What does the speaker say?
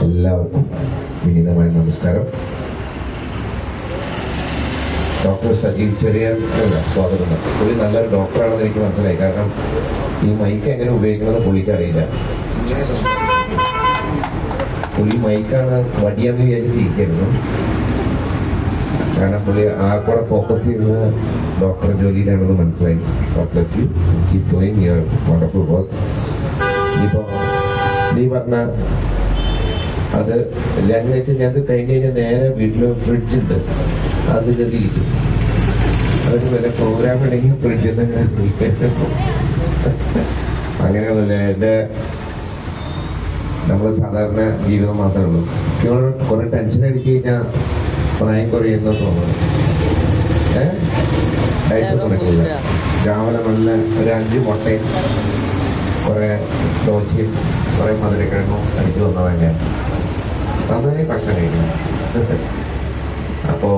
എല്ലാവർക്കും വിനീതമായ നമസ്കാരം. ഡോക്ടർ സജീവ് ചെറിയ സ്വാഗതം. പുള്ളി നല്ലൊരു ഡോക്ടറാണെന്ന് എനിക്ക് മനസ്സിലായി. കാരണം ഈ മൈക്ക് എങ്ങനെ ഉപയോഗിക്കണമെന്ന് പുള്ളിക്ക് അറിയില്ല. പുള്ളി മൈക്കാണ് വടിയാന്ന് വിചാരിച്ചിരിക്കുന്നു. കാരണം പുള്ളി ആർക്കൂടെ ഫോക്കസ് ചെയ്യുന്നത് ഡോക്ടർ ജോലിയിലാണെന്ന് മനസ്സിലായി. Doctor keep doing your wonderful work. ഇനിയിപ്പോൾ നീ പറഞ്ഞ അത് എങ്ങനെ വെച്ചാൽ ഞാൻ കഴിഞ്ഞ് കഴിഞ്ഞാൽ നേരെ വീട്ടിൽ ഫ്രിഡ്ജ് ഉണ്ട്, അത് കയറിയിരിക്കും. അതിന് വല്ല പ്രോഗ്രാം ഉണ്ടെങ്കിൽ ഫ്രിഡ്ജിൽ നിന്ന് അങ്ങനെയൊന്നുമില്ല. എൻ്റെ നമ്മൾ സാധാരണ ജീവിതം മാത്രമേ ഉള്ളൂ. കുറെ ടെൻഷൻ അടിച്ചു കഴിഞ്ഞാൽ പ്രായം കുറയുന്ന തോന്നുന്നു. നടക്കില്ല. രാവിലെ നല്ല ഒരു 5 മുട്ടയും കുറെ ദോശയും കുറെ മധുരക്കിഴങ്ങും അടിച്ചു വന്നവൻ ഞാൻ നന്നായി ഭക്ഷണം കഴിക്കണം. അപ്പോൾ